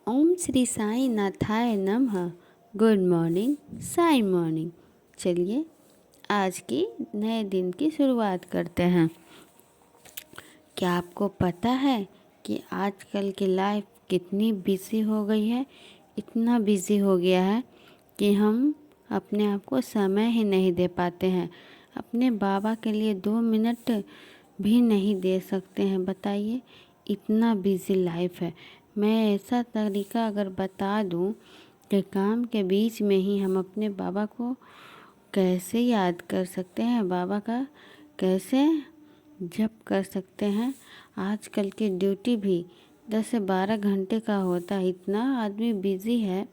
ओम श्री साई नाथाय नमः। Good morning Sai morning. चलिए आज की नए दिन की शुरुआत करते हैं। क्या आपको पता है कि आजकल की लाइफ कितनी बिजी हो गई है। इतना बिजी हो गया है कि हम अपने आप को समय ही नहीं दे पाते हैं। अपने बाबा के लिए 2 मिनट भी नहीं दे सकते हैं। बताइए, इतना बिजी लाइफ है। मैं ऐसा तरीका अगर बता दूं कि काम के बीच में ही हम अपने बाबा को कैसे याद कर सकते हैं, बाबा का कैसे जप कर सकते हैं। आजकल की ड्यूटी भी 10 से 12 घंटे का होता है। इतना आदमी बिजी है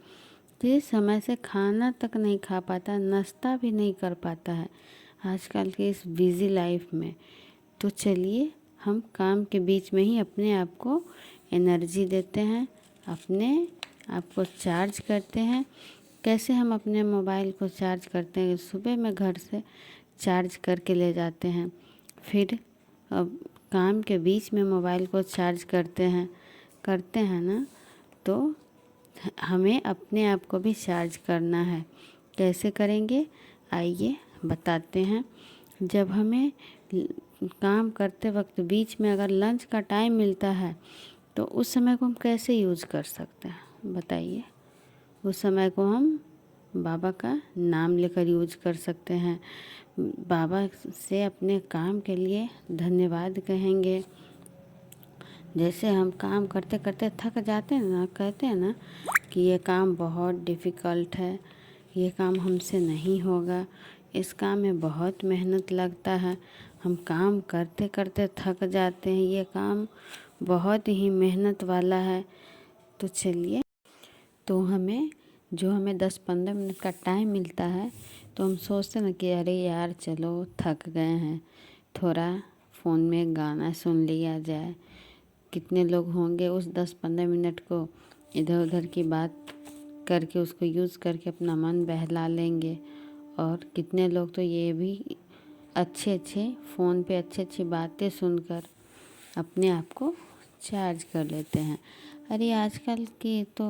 कि समय से खाना तक नहीं खा पाता, नाश्ता भी नहीं कर पाता है आजकल की इस बिजी लाइफ में। तो चलिए हम काम के बीच में ही अपने आप को एनर्जी देते हैं, अपने आप को चार्ज करते हैं। कैसे हम अपने मोबाइल को चार्ज करते हैं? सुबह में घर से चार्ज करके ले जाते हैं, फिर अब काम के बीच में मोबाइल को चार्ज करते हैं ना। तो हमें अपने आप को भी चार्ज करना है। कैसे करेंगे आइए बताते हैं। जब हमें काम करते वक्त बीच में अगर लंच का टाइम मिलता है तो उस समय को हम कैसे यूज़ कर सकते हैं बताइए। उस समय को हम बाबा का नाम लेकर यूज कर सकते हैं। बाबा से अपने काम के लिए धन्यवाद कहेंगे। जैसे हम काम करते करते थक जाते हैं ना, कहते हैं ना कि ये काम बहुत डिफ़िकल्ट है, ये काम हमसे नहीं होगा, इस काम में बहुत मेहनत लगता है, हम काम करते करते थक जाते हैं, ये काम बहुत ही मेहनत वाला है। तो चलिए, तो हमें 10-15 मिनट का टाइम मिलता है तो हम सोचते ना कि अरे यार चलो थक गए हैं, थोड़ा फ़ोन में गाना सुन लिया जाए। कितने लोग होंगे उस 10-15 मिनट को इधर उधर की बात करके उसको यूज़ करके अपना मन बहला लेंगे। और कितने लोग तो ये भी अच्छे फ़ोन पे अच्छी बातें सुनकर अपने आप को चार्ज कर लेते हैं। अरे आजकल की तो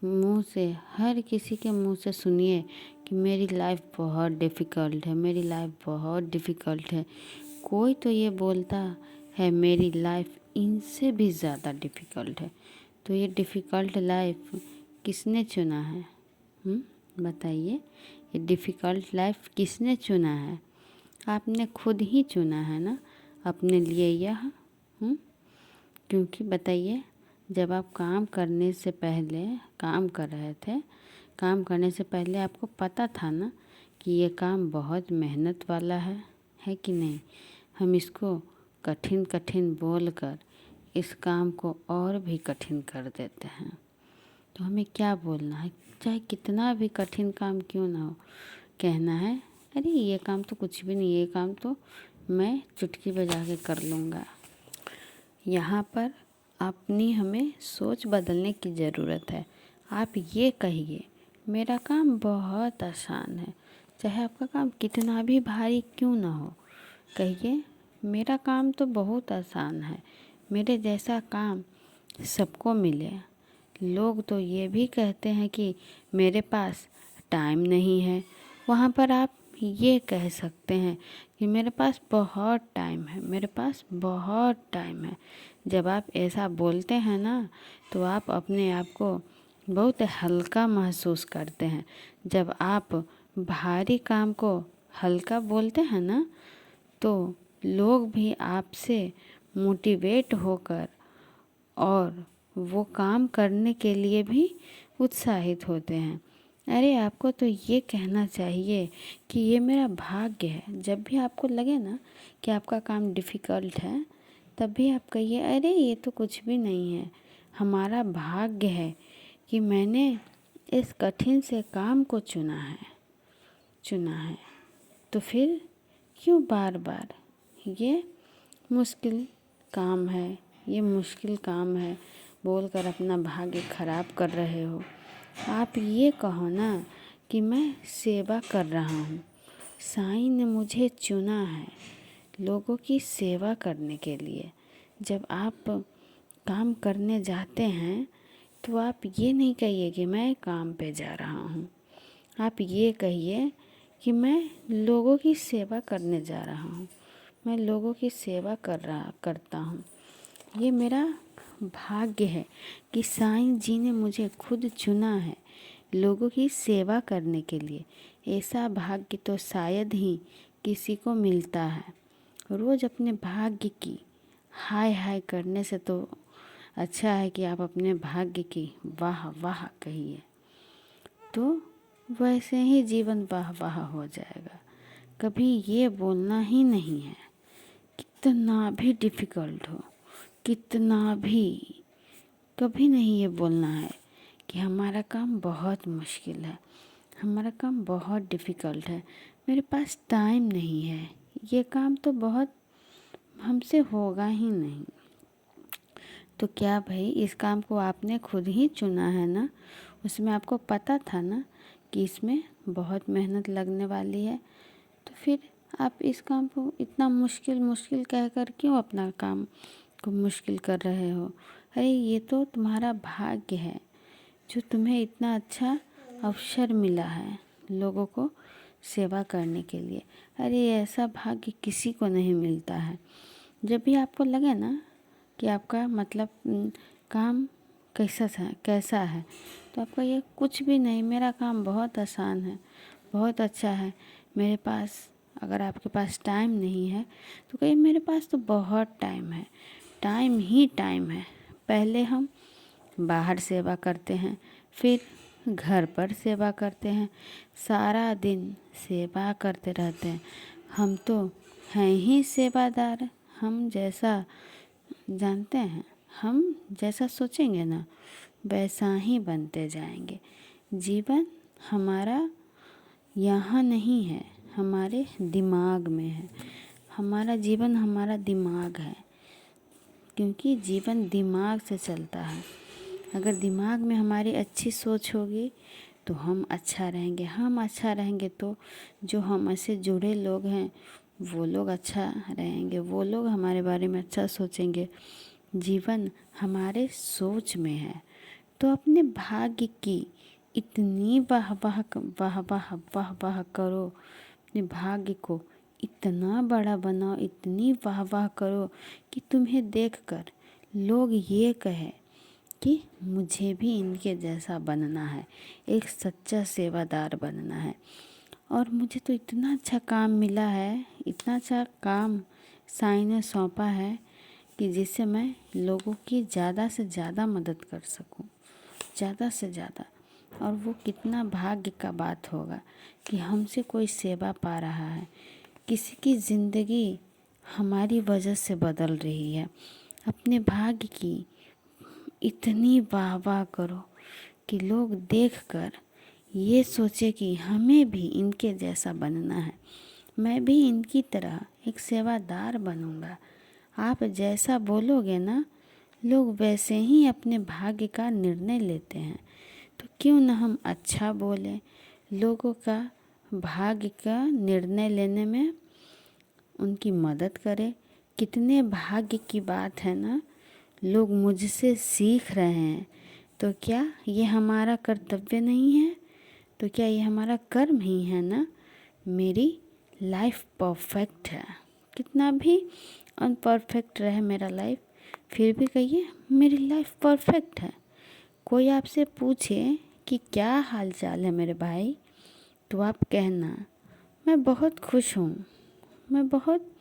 मुंह से, हर किसी के मुंह से सुनिए कि मेरी लाइफ बहुत डिफ़िकल्ट है, मेरी लाइफ बहुत डिफ़िकल्ट है। कोई तो ये बोलता है मेरी लाइफ इनसे भी ज़्यादा डिफ़िकल्ट है। तो ये डिफ़िकल्ट लाइफ किसने चुना है? बताइए, ये डिफ़िकल्ट लाइफ किसने चुना है? आपने खुद ही चुना है ना अपने लिए यह। क्योंकि बताइए, जब आप काम करने से पहले काम कर रहे थे, काम करने से पहले आपको पता था ना कि ये काम बहुत मेहनत वाला है कि नहीं? हम इसको कठिन बोलकर इस काम को और भी कठिन कर देते हैं। तो हमें क्या बोलना है, चाहे कितना भी कठिन काम क्यों ना हो, कहना है अरे ये काम तो कुछ भी नहीं है, ये काम तो मैं चुटकी बजा के कर लूँगा। यहाँ पर अपनी हमें सोच बदलने की ज़रूरत है। आप ये कहिए मेरा काम बहुत आसान है, चाहे आपका काम कितना भी भारी क्यों ना हो। कहिए मेरा काम तो बहुत आसान है, मेरे जैसा काम सबको मिले। लोग तो ये भी कहते हैं कि मेरे पास टाइम नहीं है। वहाँ पर आप ये कह सकते हैं कि मेरे पास बहुत टाइम है, मेरे पास बहुत टाइम है। जब आप ऐसा बोलते हैं ना तो आप अपने आप को बहुत हल्का महसूस करते हैं। जब आप भारी काम को हल्का बोलते हैं ना तो लोग भी आपसे मोटिवेट होकर और वो काम करने के लिए भी उत्साहित होते हैं। अरे आपको तो ये कहना चाहिए कि ये मेरा भाग्य है। जब भी आपको लगे ना कि आपका काम डिफ़िकल्ट है, तब भी आप कहिए अरे ये तो कुछ भी नहीं है, हमारा भाग्य है कि मैंने इस कठिन से काम को चुना है। तो फिर क्यों बार बार ये मुश्किल काम है, ये मुश्किल काम है बोलकर अपना भाग्य खराब कर रहे हो? आप ये कहो ना कि मैं सेवा कर रहा हूँ, साईं ने मुझे चुना है लोगों की सेवा करने के लिए। जब आप काम करने जाते हैं तो आप ये नहीं कहिए कि मैं काम पे जा रहा हूँ, आप ये कहिए कि मैं लोगों की सेवा करने जा रहा हूँ, मैं लोगों की सेवा करता हूँ। ये मेरा भाग्य है कि साईं जी ने मुझे खुद चुना है लोगों की सेवा करने के लिए। ऐसा भाग्य तो शायद ही किसी को मिलता है। रोज़ अपने भाग्य की हाय हाय करने से तो अच्छा है कि आप अपने भाग्य की वाह वाह कहिए, तो वैसे ही जीवन वाह वाह हो जाएगा। कभी ये बोलना ही नहीं है, कितना भी डिफ़िकल्ट हो, कितना भी, कभी नहीं ये बोलना है कि हमारा काम बहुत मुश्किल है, हमारा काम बहुत डिफ़िकल्ट है, मेरे पास टाइम नहीं है, ये काम तो बहुत हमसे होगा ही नहीं। तो क्या भाई, इस काम को आपने खुद ही चुना है ना, उसमें आपको पता था ना कि इसमें बहुत मेहनत लगने वाली है, तो फिर आप इस काम को इतना मुश्किल कह कर क्यों अपना काम को मुश्किल कर रहे हो? अरे ये तो तुम्हारा भाग्य है जो तुम्हें इतना अच्छा अवसर मिला है लोगों को सेवा करने के लिए। अरे ऐसा भाग्य किसी को नहीं मिलता है। जब भी आपको लगे ना कि आपका मतलब काम कैसा है, तो आपका ये कुछ भी नहीं, मेरा काम बहुत आसान है, बहुत अच्छा है, मेरे पास, अगर आपके पास टाइम नहीं है तो कहिए मेरे पास तो बहुत टाइम है, टाइम ही टाइम है। पहले हम बाहर सेवा करते हैं, फिर घर पर सेवा करते हैं, सारा दिन सेवा करते रहते हैं। हम तो हैं ही सेवादार। हम जैसा जानते हैं, हम जैसा सोचेंगे ना वैसा ही बनते जाएंगे। जीवन हमारा यहाँ नहीं है, हमारे दिमाग में है। हमारा जीवन हमारा दिमाग है, क्योंकि जीवन दिमाग से चलता है। अगर दिमाग में हमारी अच्छी सोच होगी तो हम अच्छा रहेंगे, हम अच्छा रहेंगे तो जो हमसे जुड़े लोग हैं वो लोग अच्छा रहेंगे, वो लोग हमारे बारे में अच्छा सोचेंगे। जीवन हमारे सोच में है। तो अपने भाग्य की इतनी वाह वाह वाह वाह वाह वाह करो, अपने भाग्य को इतना बड़ा बनाओ, इतनी वाह वाह करो कि तुम्हें देखकर लोग ये कहे कि मुझे भी इनके जैसा बनना है, एक सच्चा सेवादार बनना है। और मुझे तो इतना अच्छा काम मिला है, इतना अच्छा काम साईं ने सौंपा है कि जिससे मैं लोगों की ज़्यादा से ज़्यादा मदद कर सकूं, ज़्यादा से ज़्यादा। और वो कितना भाग्य का बात होगा कि हमसे कोई सेवा पा रहा है, किसी की ज़िंदगी हमारी वजह से बदल रही है। अपने भाग्य की इतनी वाह वाह करो कि लोग देखकर ये सोचे कि हमें भी इनके जैसा बनना है, मैं भी इनकी तरह एक सेवादार बनूंगा। आप जैसा बोलोगे ना, लोग वैसे ही अपने भाग्य का निर्णय लेते हैं। तो क्यों ना हम अच्छा बोलें, लोगों का भाग्य का निर्णय लेने में उनकी मदद करें। कितने भाग्य की बात है ना, लोग मुझसे सीख रहे हैं, तो क्या ये हमारा कर्तव्य नहीं है? तो क्या ये हमारा कर्म ही है ना? मेरी लाइफ परफेक्ट है, कितना भी अनपरफेक्ट रहे मेरा लाइफ, फिर भी कहिए मेरी लाइफ परफेक्ट है। कोई आपसे पूछे कि क्या हाल चाल है मेरे भाई, तो आप कहना मैं बहुत खुश हूँ, मैं बहुत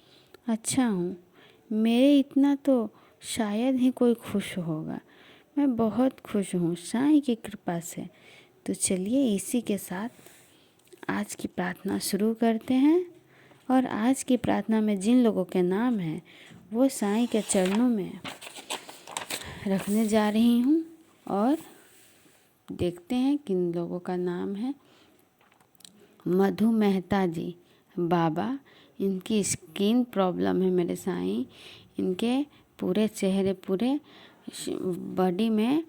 अच्छा हूँ, मेरे इतना तो शायद ही कोई खुश होगा, मैं बहुत खुश हूँ साईं की कृपा से। तो चलिए इसी के साथ आज की प्रार्थना शुरू करते हैं। और आज की प्रार्थना में जिन लोगों के नाम हैं वो साईं के चरणों में रखने जा रही हूँ, और देखते हैं किन लोगों का नाम है। मधु मेहता जी, बाबा, इनकी स्किन प्रॉब्लम है मेरे साईं, इनके पूरे चेहरे, पूरे बॉडी में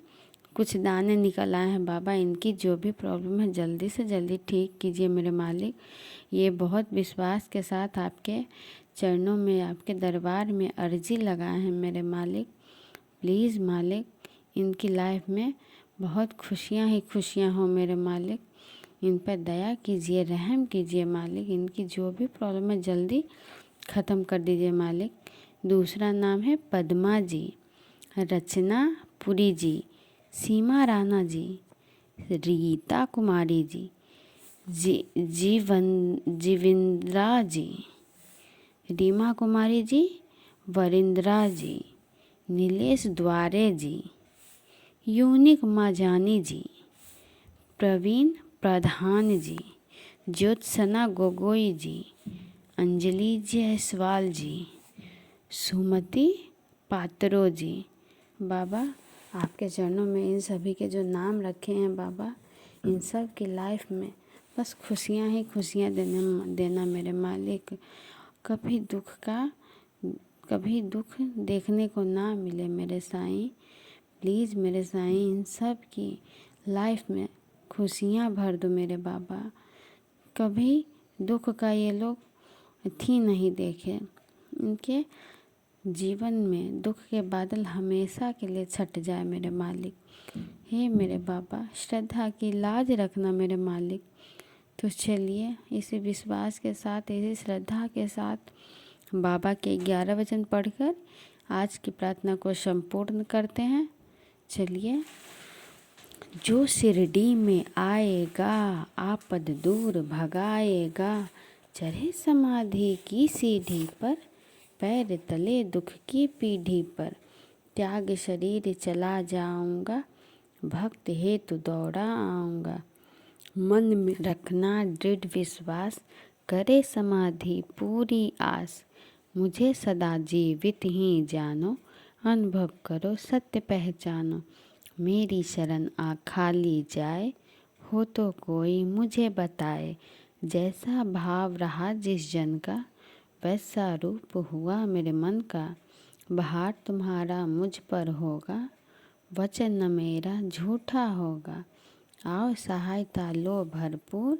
कुछ दाने निकल आए हैं बाबा, इनकी जो भी प्रॉब्लम है जल्दी से जल्दी ठीक कीजिए मेरे मालिक। ये बहुत विश्वास के साथ आपके चरणों में, आपके दरबार में अर्जी लगाए हैं मेरे मालिक। प्लीज़ मालिक, इनकी लाइफ में बहुत खुशियाँ ही खुशियाँ हो मेरे मालिक। इन पर दया कीजिए, रहम कीजिए मालिक। इनकी जो भी प्रॉब्लम है जल्दी ख़त्म कर दीजिए मालिक। दूसरा नाम है पद्मा जी, रचना पुरी जी, सीमा राणा जी, रीता कुमारी जी, जीविंद्रा जी, रीमा कुमारी जी, वरिंद्रा जी, नीलेश द्वारे जी, यूनिक माजानी जी, प्रवीण प्रधान जी, ज्योत्सना गोगोई जी, अंजलि जायसवाल जी, सुमति पात्रो जी। बाबा आपके चरणों में इन सभी के जो नाम रखे हैं बाबा, इन सब की लाइफ में बस खुशियाँ ही खुशियाँ देना मेरे मालिक। कभी दुख देखने को ना मिले मेरे साईं। प्लीज़ मेरे साईं इन सब की लाइफ में खुशियाँ भर दो मेरे बाबा। कभी दुख का ये लोग थी नहीं देखे। इनके जीवन में दुख के बादल हमेशा के लिए छट जाए मेरे मालिक। हे मेरे बाबा, श्रद्धा की लाज रखना मेरे मालिक। तो चलिए इसी विश्वास के साथ, इसी श्रद्धा के साथ बाबा के 11 वचन पढ़कर आज की प्रार्थना को संपूर्ण करते हैं। चलिए। जो शिरडी में आएगा आपद दूर भगाएगा, चढ़े समाधि की सीढ़ी पर, पैर तले दुख की पीढ़ी पर, त्याग शरीर चला जाऊंगा, भक्त हेतु दौड़ा आऊंगा। मन में रखना दृढ़ विश्वास, करे समाधि पूरी आस, मुझे सदा जीवित ही जानो, अनुभव करो सत्य पहचानो। मेरी शरण आ खाली जाए, हो तो कोई मुझे बताए, जैसा भाव रहा जिस जन का, वैसा रूप हुआ मेरे मन का। बहार तुम्हारा मुझ पर होगा, वचन न मेरा झूठा होगा। आओ सहायता लो भरपूर,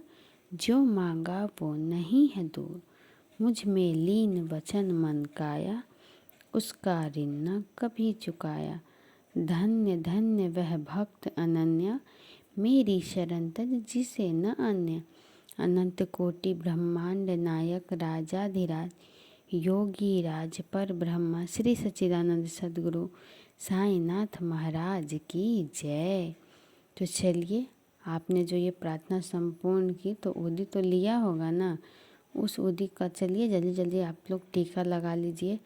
जो मांगा वो नहीं है दूर। मुझ में लीन वचन मन काया, उसका ऋण न कभी चुकाया। धन्य धन्य वह भक्त अनन्य, मेरी शरण तज जिसे न अन्य। अनंत कोटि ब्रह्मांड नायक राजाधिराज, योगी राज पर ब्रह्मा, श्री सच्चिदानंद सद्गुरु साईनाथ महाराज की जय। तो चलिए, आपने जो ये प्रार्थना संपूर्ण की तो उदी तो लिया होगा ना। उस उदी का चलिए जल्दी जल्दी आप लोग टीका लगा लीजिए,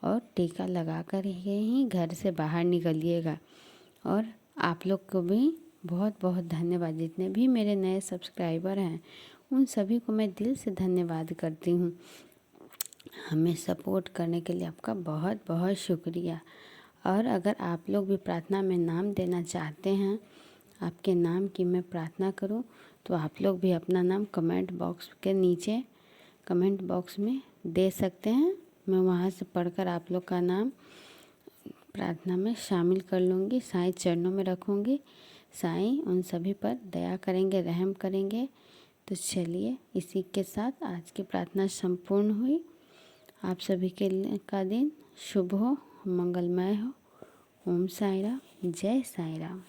और टीका लगा कर ही घर से बाहर निकलिएगा। और आप लोग को भी बहुत बहुत धन्यवाद। जितने भी मेरे नए सब्सक्राइबर हैं उन सभी को मैं दिल से धन्यवाद करती हूँ। हमें सपोर्ट करने के लिए आपका बहुत बहुत शुक्रिया। और अगर आप लोग भी प्रार्थना में नाम देना चाहते हैं, आपके नाम की मैं प्रार्थना करूं, तो आप लोग भी अपना नाम कमेंट बॉक्स में दे सकते हैं। मैं वहां से पढ़कर आप लोग का नाम प्रार्थना में शामिल कर लूँगी, साईं चरणों में रखूँगी। साईं उन सभी पर दया करेंगे, रहम करेंगे। तो चलिए, इसी के साथ आज की प्रार्थना संपूर्ण हुई। आप सभी का दिन शुभ हो, मंगलमय हो। ओम साईं राम, जय साईं राम।